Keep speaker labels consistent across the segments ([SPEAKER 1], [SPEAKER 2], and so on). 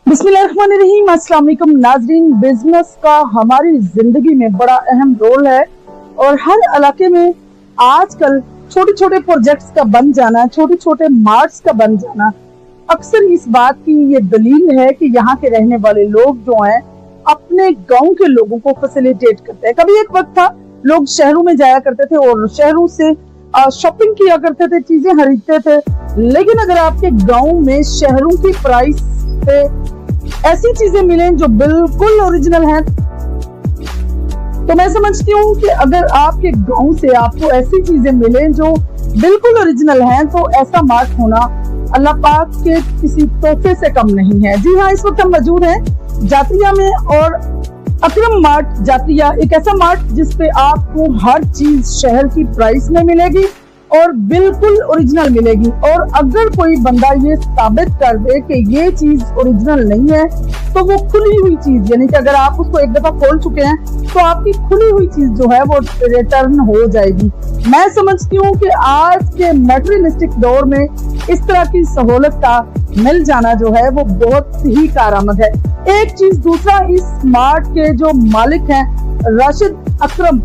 [SPEAKER 1] बिस्मिल्लाहिर्रहमानिर्रहीम। अस्सलाम वालेकुम नाजरीन। बिजनेस का हमारी जिंदगी में बड़ा अहम रोल है और हर इलाके में आजकल छोटे छोटे प्रोजेक्ट्स का बन जाना, छोटे छोटे मार्ट्स का बन जाना अक्सर इस बात की ये दलील है कि यहाँ के रहने वाले लोग जो हैं अपने गांव के लोगों को फैसिलिटेट करते हैं। कभी एक वक्त था लोग शहरों में जाया करते थे और शहरों से शॉपिंग किया करते थे, चीजें खरीदते थे, लेकिन अगर आपके गांव में शहरों की प्राइस पे ऐसी चीजें मिले जो बिल्कुल ओरिजिनल हैं, तो मैं समझती हूँ कि अगर आपके गांव से आपको ऐसी चीजें मिले जो बिल्कुल ओरिजिनल हैं, तो ऐसा मार्ट होना अल्लाह पाक के किसी तोहफे से कम नहीं है। जी हाँ, इस वक्त हम मौजूद हैं जात्रिया में और अकरम मार्ट जात्रिया एक ऐसा मार्ट जिसपे आपको हर चीज शहर की प्राइस में मिलेगी और बिल्कुल ओरिजिनल मिलेगी। और अगर कोई बंदा ये साबित कर दे कि ये चीज ओरिजिनल नहीं है, तो वो खुली हुई चीज, यानी कि अगर आप उसको एक दफा खोल चुके हैं तो आपकी खुली हुई चीज जो है वो रिटर्न हो जाएगी। मैं समझती हूँ कि आज के मटेरियलिस्टिक दौर में इस तरह की सहूलत का मिल जाना जो है वो बहुत ही कारआमद है। एक चीज दूसरा, इस मार्ट के जो मालिक हैं राशिद अकरम,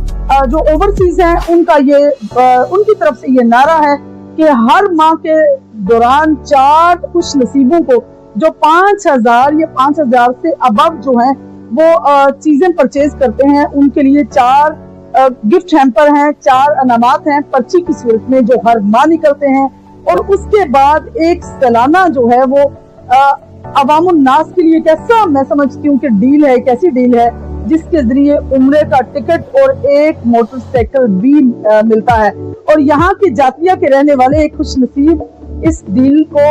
[SPEAKER 1] जो ओवरसीज हैं, उनकी तरफ से ये नारा है कि हर माह के दौरान 4 खुश नसीबों को जो 5,000 या 5,000 से अबव जो हैं वो चीजें परचेज करते हैं, उनके लिए 4 गिफ्ट हैम्पर हैं, 4 अनामात हैं पर्ची की सूरत में जो हर माह निकलते हैं। और उसके बाद एक सालाना जो है वो अवामुन नास के लिए कैसा, मैं समझती हूँ कि डील है, एक ऐसी डील है जिसके जरिए उम्रे का टिकट और एक मोटरसाइकिल भी मिलता है। और यहाँ के जातिया के रहने वाले एक खुश नसीब इस डील को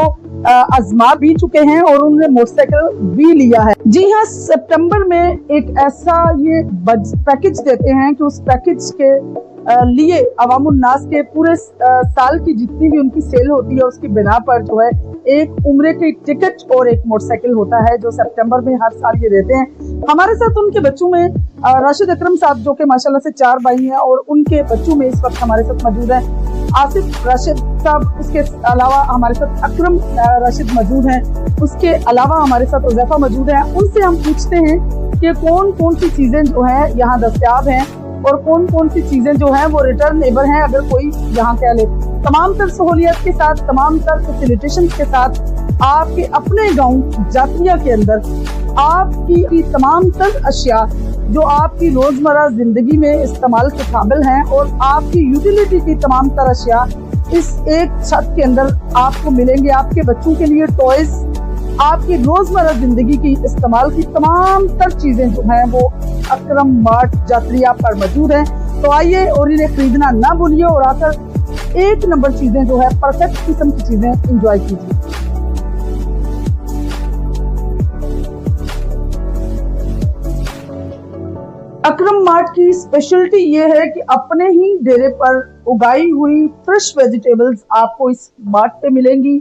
[SPEAKER 1] आजमा भी चुके हैं और उन्होंने मोटरसाइकिल भी लिया है। जी हाँ, सितंबर में एक ऐसा ये पैकेज देते हैं कि उस पैकेज के लिए अवामुन नास के पूरे साल की जितनी भी उनकी सेल होती है उसकी बिना पर जो है एक उम्रे की टिकट और एक मोटरसाइकिल होता है जो सितंबर में हर साल ये देते हैं। हमारे साथ उनके बच्चों में राशिद अकरम साहब जो कि माशाल्लाह से 4 भाई हैं और उनके बच्चों में इस वक्त हमारे साथ मौजूद है आसिफ राशिद साहब। उसके अलावा हमारे साथ अकरम राशिद मौजूद हैं। उसके अलावा हमारे साथ उज़ैफा मौजूद है। उनसे हम पूछते हैं कि कौन कौन सी चीजें जो है यहाँ दस्तयाब हैं और कौन कौन सी चीजें जो हैं वो रिटर्नेबल हैं अगर कोई यहाँ कह ले। तमाम तर सहूलियत के साथ, तमाम तर फैसिलिटेशन के साथ आपके अपने गांव जातिया के अंदर आपकी तमाम तर अशिया जो आपकी रोजमर्रा जिंदगी में इस्तेमाल के काबिल हैं और आपकी यूटिलिटी की तमाम तर अशिया इस एक छत के अंदर आपको मिलेंगे। आपके बच्चों के लिए टॉयज, आपकी रोजमर्रा जिंदगी की इस्तेमाल की तमाम तर चीजें जो हैं वो अकरम मार्ट जात्रिया पर मौजूद हैं। तो आइए और इन्हें खरीदना ना भूलिए और आकर एक नंबर चीजें जो है परफेक्ट किस्म की चीजें एंजॉय कीजिए। अकरम मार्ट की स्पेशलिटी ये है कि अपने ही डेरे पर उगाई हुई फ्रेश वेजिटेबल्स आपको इस मार्ट पे मिलेंगी।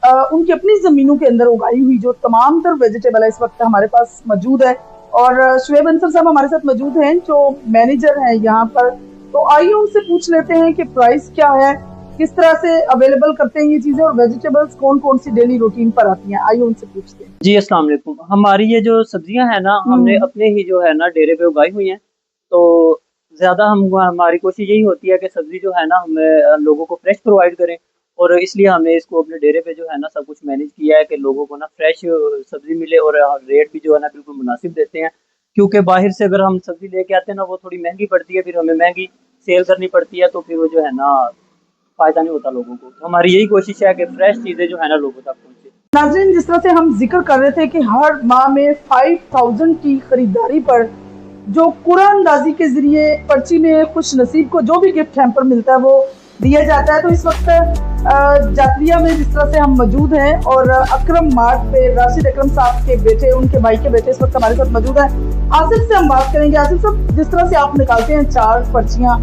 [SPEAKER 1] उनकी अपनी जमीनों के अंदर उगाई हुई जो तमाम तर वेजिटेबल है इस वक्त हमारे पास मौजूद है। और शुएब अंसर साहब हमारे साथ मौजूद हैं जो मैनेजर हैं यहाँ पर। तो आइए उनसे पूछ लेते हैं कि प्राइस क्या है, किस तरह से अवेलेबल करते हैं ये चीजें और वेजिटेबल्स कौन कौन सी डेली रूटीन पर आती हैं। आइए उनसे पूछते हैं।
[SPEAKER 2] जी अस्सलाम वालेकुम। हमारी ये जो सब्जियां हैं ना, हमने अपने ही जो है ना डेरे पे उगाई हुई हैं। तो ज्यादा हमारी कोशिश यही होती है कि सब्जी जो है ना हमें लोगों को फ्रेश प्रोवाइड करें और इसलिए हमने इसको अपने डेरे पे जो है ना सब कुछ मैनेज किया है कि लोगों को ना फ्रेश सब्जी मिले और रेट भी जो है ना बिल्कुल मुनासिब देते हैं। क्योंकि बाहर से अगर हम सब्जी लेके आते हैं ना वो थोड़ी महंगी पड़ती है, फिर हमें महंगी सेल करनी पड़ती है, तो फिर वो जो है ना फायदा नहीं होता लोगों को। तो हमारी यही कोशिश है कि फ्रेश चीजें जो है ना लोगों तक पहुंचे।
[SPEAKER 1] नाज़रीन, जिस तरह से हम जिक्र कर रहे थे कि हर माह में 5,000 की खरीदारी पर जो कुरान अंदाजी के जरिए पर्ची में खुश नसीब को जो भी गिफ्ट हैम्पर मिलता है वो दिया जाता है। तो इस वक्त जात्रिया में जिस तरह से हम मौजूद हैं और अकरम मार्ट पे राशिद अकरम साहब के बेटे, उनके भाई के बेटे इस वक्त हमारे साथ मौजूद है। आसिफ से हम बात करेंगे। आसिफ साहब, जिस तरह से आप निकालते हैं 4 पर्चियां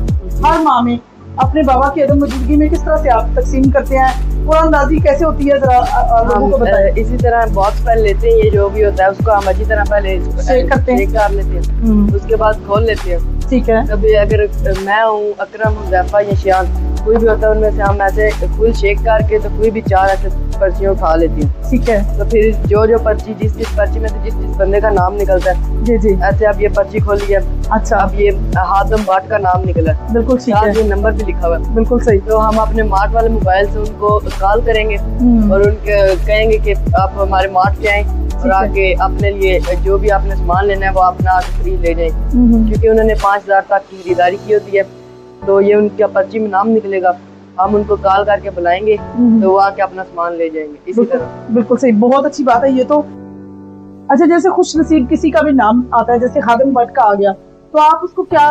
[SPEAKER 1] हर माह में, अपने बाबा की अदम मौजूदगी में किस तरह से आप तकसीम करते हैं, कुरानदाजी कैसे होती है, जरा लोगों को बताएं।
[SPEAKER 3] इसी तरह बॉक्स पहले लेते हैं, ये जो भी होता है उसको हम अच्छी तरह पहले
[SPEAKER 1] चेक करते हैं,
[SPEAKER 3] कर लेते हैं, उसके बाद खोल लेते हैं।
[SPEAKER 1] ठीक है।
[SPEAKER 3] कभी अगर मैं हूँ, अकरम, हुज़ैफा या शियान, कोई भी होता है उनमें से हम ऐसे फुल शेक करके तो कोई भी 4 ऐसे पर्चियाँ उठा लेती हूँ।
[SPEAKER 1] ठीक है
[SPEAKER 3] तो फिर जो पर्ची जिस पर्ची में से जिस बंदे का नाम निकलता है,
[SPEAKER 1] जी जी,
[SPEAKER 3] ऐसे अब ये पर्ची खोली है,
[SPEAKER 1] अच्छा
[SPEAKER 3] अब ये हादम बाट का नाम निकला है,
[SPEAKER 1] बिल्कुल ठीक
[SPEAKER 3] साथ
[SPEAKER 1] है,
[SPEAKER 3] ये नंबर भी लिखा हुआ है।
[SPEAKER 1] बिल्कुल सही।
[SPEAKER 3] तो हम अपने मार्ट वाले मोबाइल से उनको कॉल करेंगे और उनके कहेंगे कि आप हमारे मार्ट पे आए और आके अपने लिए जो भी आपने सामान लेना है वो अपना आके फ्री ले जाएं, क्योंकि उन्होंने 5,000 तक की खरीदारी की होती है। तो ये उनका पर्ची में नाम निकलेगा, हम उनको कॉल करके बुलाएंगे तो वो आके अपना सामान ले जाएंगे। इसी तरह
[SPEAKER 1] बिल्कुल सही, बहुत अच्छी बात है ये तो। अच्छा, जैसे खुश नसीब किसी का भी नाम आता है, जैसे खादिम भट्ट का आ गया, तो आप उसको क्या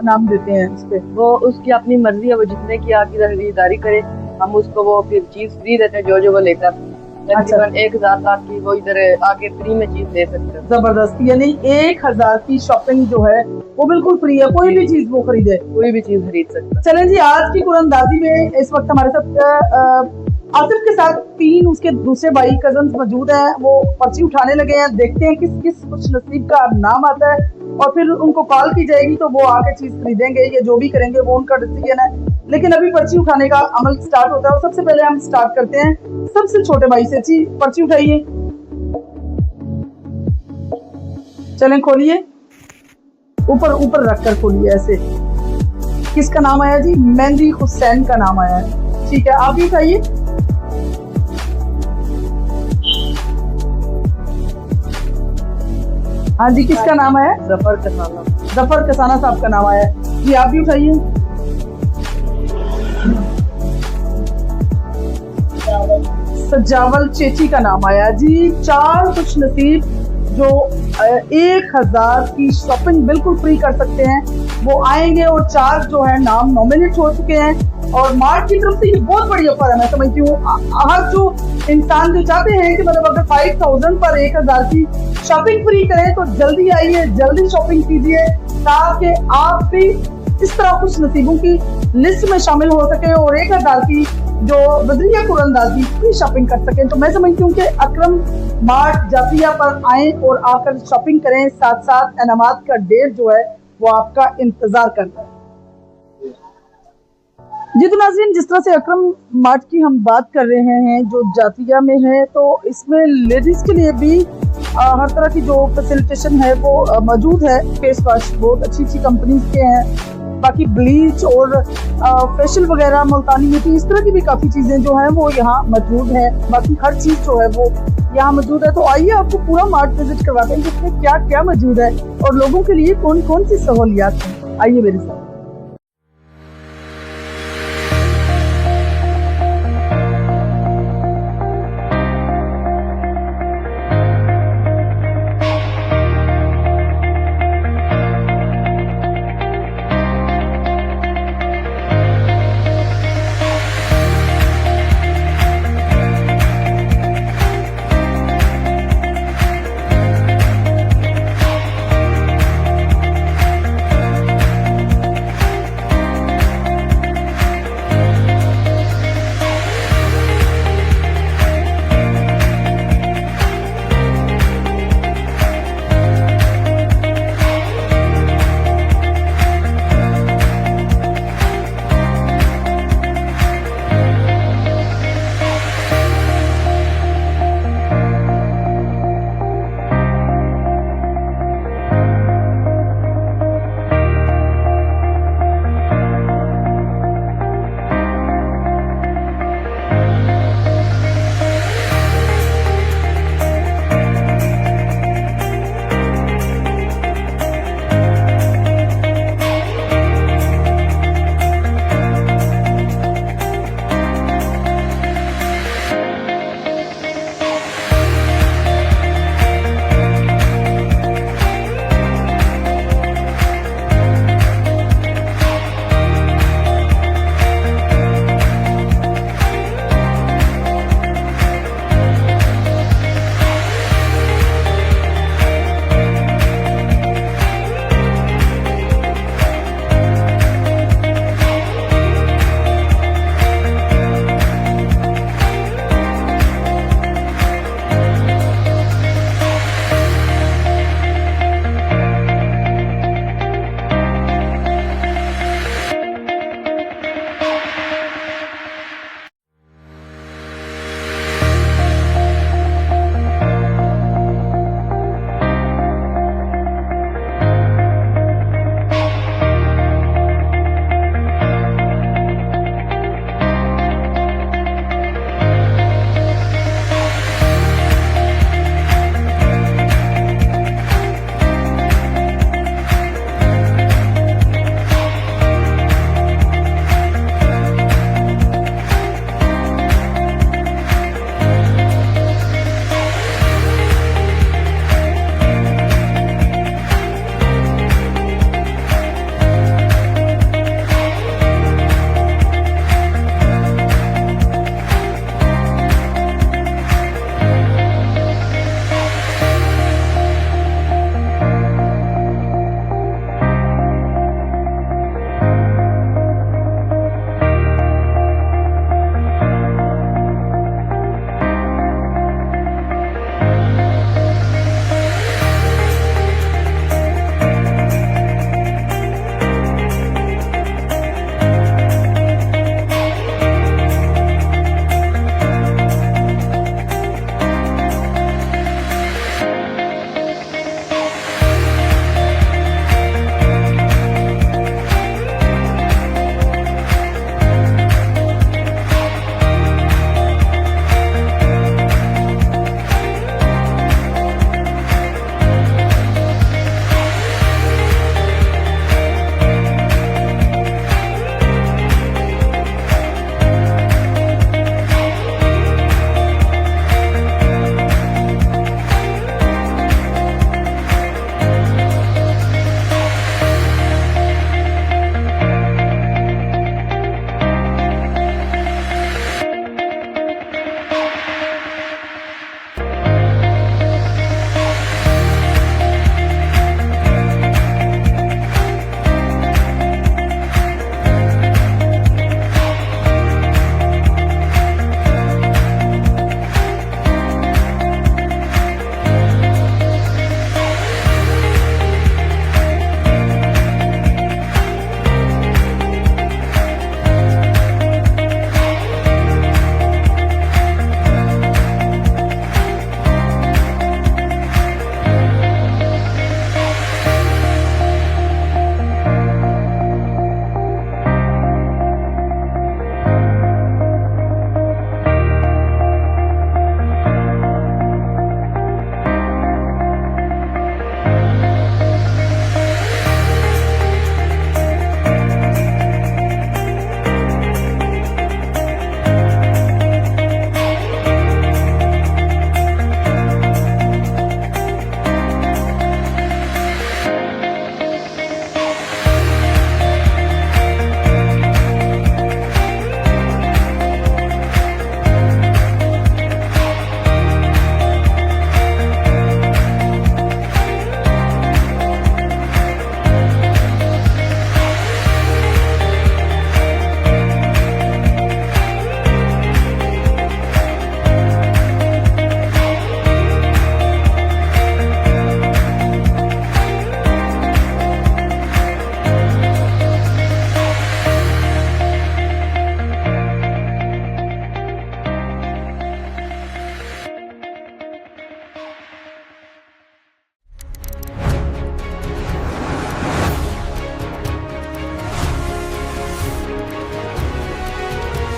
[SPEAKER 1] नाम देते हैं उस पे?
[SPEAKER 3] वो उसकी अपनी मर्जी है, वो जितने की आके खरीदारी करे हम उसको वो फिर चीज फ्री देते हैं जो वो लेता है। तकरीबन 1,000 तक की वो इधर आके फ्री में चीज ले सकते हैं।
[SPEAKER 1] जबरदस्त, यानी 1,000 की शॉपिंग जो है वो बिल्कुल फ्री है, कोई भी चीज वो खरीदे,
[SPEAKER 3] कोई भी चीज खरीद सकता है।
[SPEAKER 1] चलें जी, आज की कुरअंदाजी में इस वक्त हमारे साथ आसिफ के साथ 3 उसके दूसरे भाई कजन मौजूद हैं। वो पर्ची उठाने लगे हैं, देखते हैं किस किस खुश नसीब का नाम आता है और फिर उनको कॉल की जाएगी तो वो आके चीज खरीदेंगे या जो भी करेंगे वो उनका डिसीजन है। लेकिन अभी पर्ची उठाने का अमल स्टार्ट होता है और सबसे पहले हम स्टार्ट करते हैं सबसे छोटे भाई से। जी पर्ची उठाइए, चलें खोलिए, ऊपर ऊपर रखकर खोलिए ऐसे। किसका नाम आया जी? मेहंदी हुसैन का नाम आया है। ठीक है, आप भी उठाइए। हाँ जी, किसका नाम है?
[SPEAKER 3] जफर कसाना।
[SPEAKER 1] जफर कसाना साहब का नाम आया है जी, आप भी उठाइए। सजावल चेची का नाम आया जी। 4 खुश नसीब जो 1,000 की शॉपिंग बिल्कुल फ्री कर सकते हैं वो आएंगे और 4 जो है नाम नॉमिनेट हो चुके हैं और मार्ट की तरफ से ये बहुत बड़ी ऑफर है। मैं समझती हूँ हर जो इंसान जो चाहते हैं कि मतलब अगर 5,000 पर 1,000 की शॉपिंग फ्री करें तो जल्दी आइए, जल्दी शॉपिंग कीजिए ताकि आप भी इस तरह खुश नसीबों की लिस्ट में शामिल हो सके और 1,000 की जो बदरिया कुरअंदाजी फ्री शॉपिंग कर सकें। तो मैं समझती हूँ कि अकरम मार्ट जाफिया पर आए और आकर शॉपिंग करें, साथ साथ इनामात का ढेर जो है वो आपका इंतजार करता है। जी तो नाज़रीन, जिस तरह से अकरम मार्ट की हम बात कर रहे हैं जो जाफिया में है, तो इसमें लेडीज के लिए भी हर तरह की जो फैसिलिटेशन है वो मौजूद है। फेस वॉश बहुत अच्छी अच्छी कंपनीज के हैं, बाकी ब्लीच और फेशियल वगैरह, मुल्तानी मिट्टी, इस तरह की भी काफ़ी चीज़ें जो हैं वो यहाँ मौजूद है। बाकी हर चीज़ जो है वो यहाँ मौजूद है। तो आइए आपको पूरा मार्ट विजिट करवाते हैं कि इसमें क्या क्या मौजूद है और लोगों के लिए कौन कौन सी सहूलियात हैं। आइए मेरे साथ।